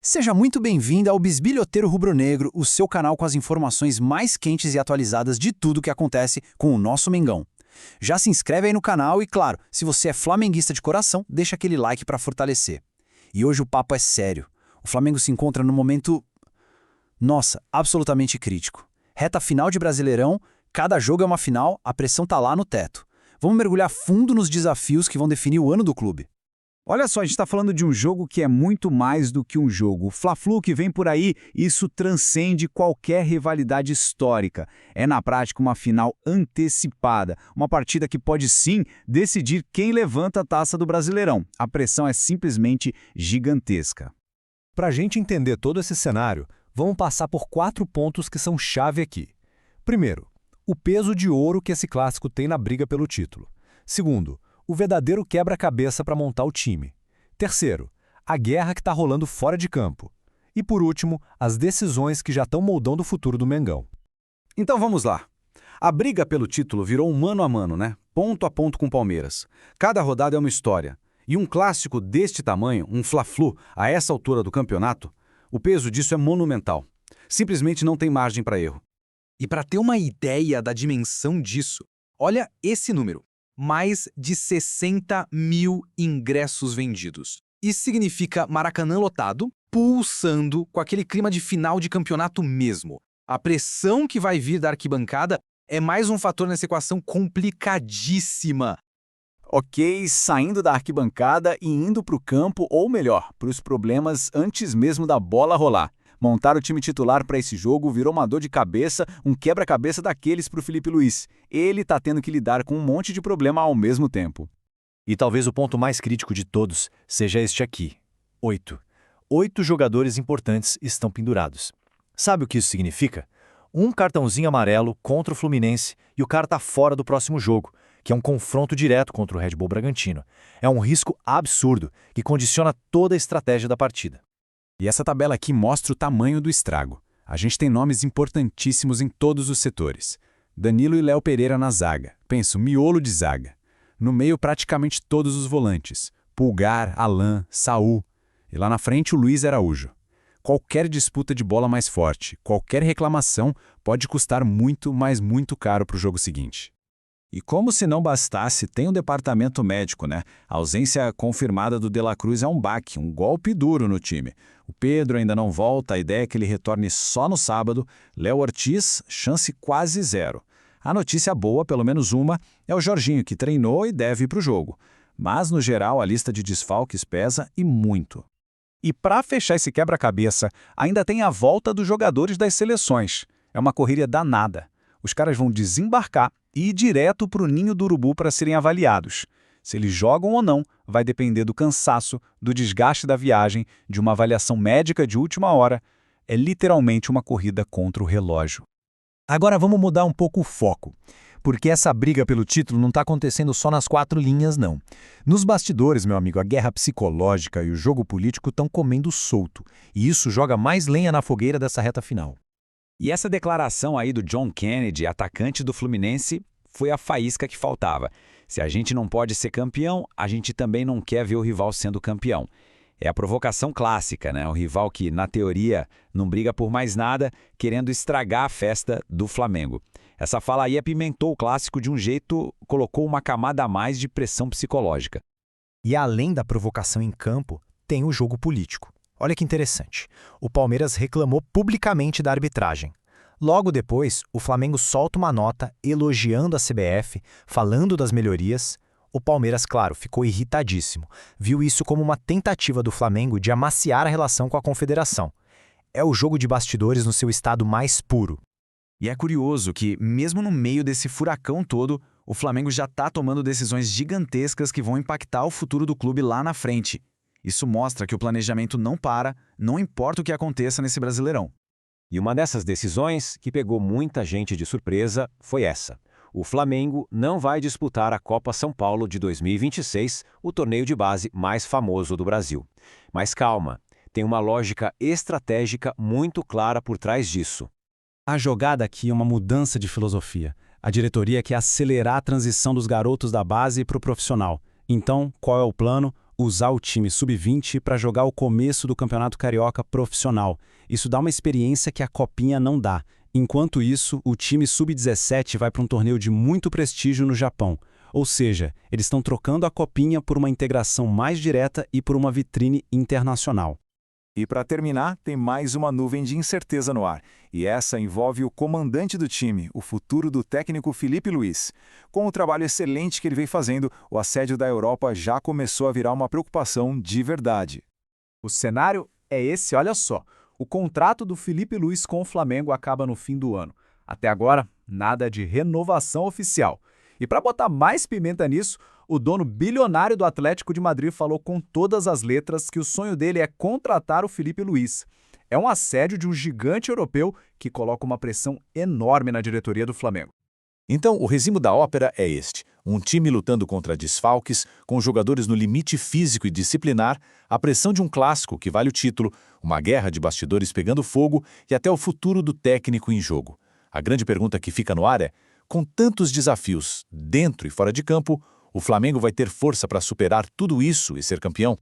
Seja muito bem-vindo ao Bisbilhoteiro Rubro-Negro, o seu canal com as informações mais quentes e atualizadas de tudo o que acontece com o nosso Mengão. Já se inscreve aí no canal e, claro, se você é flamenguista de coração, deixa aquele like para fortalecer. E hoje o papo é sério. O Flamengo se encontra num momento, nossa, absolutamente crítico. Reta final de Brasileirão, cada jogo é uma final, a pressão tá lá no teto. Vamos mergulhar fundo nos desafios que vão definir o ano do clube. Olha só, a gente está falando de um jogo que é muito mais do que um jogo. O Fla-Flu que vem por aí, isso transcende qualquer rivalidade histórica. É, na prática, uma final antecipada. Uma partida que pode, sim, decidir quem levanta a taça do Brasileirão. A pressão é simplesmente gigantesca. Para a gente entender todo esse cenário, vamos passar por 4 pontos que são chave aqui. Primeiro, o peso de ouro que esse clássico tem na briga pelo título. Segundo, o verdadeiro quebra-cabeça para montar o time. Terceiro, a guerra que está rolando fora de campo. E por último, as decisões que já estão moldando o futuro do Mengão. Então vamos lá. A briga pelo título virou um mano a mano, né? Ponto a ponto com o Palmeiras. Cada rodada é uma história. E um clássico deste tamanho, um Fla-Flu, a essa altura do campeonato, o peso disso é monumental. Simplesmente não tem margem para erro. E para ter uma ideia da dimensão disso, olha esse número. Mais de 60 mil ingressos vendidos. Isso significa Maracanã lotado, pulsando com aquele clima de final de campeonato mesmo. A pressão que vai vir da arquibancada é mais um fator nessa equação complicadíssima. Ok, saindo da arquibancada e indo para o campo, ou melhor, para os problemas antes mesmo da bola rolar. Montar o time titular para esse jogo virou uma dor de cabeça, um quebra-cabeça daqueles para o Felipe Luiz. Ele está tendo que lidar com um monte de problema ao mesmo tempo. E talvez o ponto mais crítico de todos seja este aqui. 8. 8 jogadores importantes estão pendurados. Sabe o que isso significa? Um cartãozinho amarelo contra o Fluminense e o cara está fora do próximo jogo, que é um confronto direto contra o Red Bull Bragantino. É um risco absurdo que condiciona toda a estratégia da partida. E essa tabela aqui mostra o tamanho do estrago. A gente tem nomes importantíssimos em todos os setores. Danilo e Léo Pereira na zaga. Penso, miolo de zaga. No meio, praticamente todos os volantes. Pulgar, Alan, Saul. E lá na frente, o Luiz Araújo. Qualquer disputa de bola mais forte, qualquer reclamação pode custar muito, mas muito caro para o jogo seguinte. E como se não bastasse, tem o departamento médico, né? A ausência confirmada do De La Cruz é um baque, um golpe duro no time. O Pedro ainda não volta, a ideia é que ele retorne só no sábado. Léo Ortiz, chance quase zero. A notícia boa, pelo menos uma, é o Jorginho, que treinou e deve ir para o jogo. Mas, no geral, a lista de desfalques pesa e muito. E para fechar esse quebra-cabeça, ainda tem a volta dos jogadores das seleções. É uma correria danada. Os caras vão desembarcar e ir direto para o ninho do urubu para serem avaliados. Se eles jogam ou não, vai depender do cansaço, do desgaste da viagem, de uma avaliação médica de última hora. É literalmente uma corrida contra o relógio. Agora vamos mudar um pouco o foco, porque essa briga pelo título não está acontecendo só nas 4 linhas, não. Nos bastidores, meu amigo, a guerra psicológica e o jogo político estão comendo solto, e isso joga mais lenha na fogueira dessa reta final. E essa declaração aí do John Kennedy, atacante do Fluminense, foi a faísca que faltava. Se a gente não pode ser campeão, a gente também não quer ver o rival sendo campeão. É a provocação clássica, né? O rival que, na teoria, não briga por mais nada, querendo estragar a festa do Flamengo. Essa fala aí apimentou o clássico de um jeito, colocou uma camada a mais de pressão psicológica. E além da provocação em campo, tem o jogo político. Olha que interessante. O Palmeiras reclamou publicamente da arbitragem. Logo depois, o Flamengo solta uma nota elogiando a CBF, falando das melhorias. O Palmeiras, claro, ficou irritadíssimo. Viu isso como uma tentativa do Flamengo de amaciar a relação com a Confederação. É o jogo de bastidores no seu estado mais puro. E é curioso que, mesmo no meio desse furacão todo, o Flamengo já está tomando decisões gigantescas que vão impactar o futuro do clube lá na frente. Isso mostra que o planejamento não para, não importa o que aconteça nesse Brasileirão. E uma dessas decisões, que pegou muita gente de surpresa, foi essa. O Flamengo não vai disputar a Copa São Paulo de 2026, o torneio de base mais famoso do Brasil. Mas calma, tem uma lógica estratégica muito clara por trás disso. A jogada aqui é uma mudança de filosofia. A diretoria quer acelerar a transição dos garotos da base para o profissional. Então, qual é o plano? usar o time sub-20 para jogar o começo do Campeonato Carioca profissional. Isso dá uma experiência que a Copinha não dá. Enquanto isso, o time sub-17 vai para um torneio de muito prestígio no Japão. Ou seja, eles estão trocando a Copinha por uma integração mais direta e por uma vitrine internacional. E para terminar, tem mais uma nuvem de incerteza no ar. E essa envolve o comandante do time, o futuro do técnico Felipe Luiz. Com o trabalho excelente que ele vem fazendo, o assédio da Europa já começou a virar uma preocupação de verdade. O cenário é esse, olha só. O contrato do Felipe Luiz com o Flamengo acaba no fim do ano. Até agora, nada de renovação oficial. E para botar mais pimenta nisso, o dono bilionário do Atlético de Madrid falou com todas as letras que o sonho dele é contratar o Felipe Luiz. É um assédio de um gigante europeu que coloca uma pressão enorme na diretoria do Flamengo. Então, o resumo da ópera é este. Um time lutando contra desfalques, com jogadores no limite físico e disciplinar, a pressão de um clássico que vale o título, uma guerra de bastidores pegando fogo e até o futuro do técnico em jogo. A grande pergunta que fica no ar é: com tantos desafios, dentro e fora de campo, o Flamengo vai ter força para superar tudo isso e ser campeão?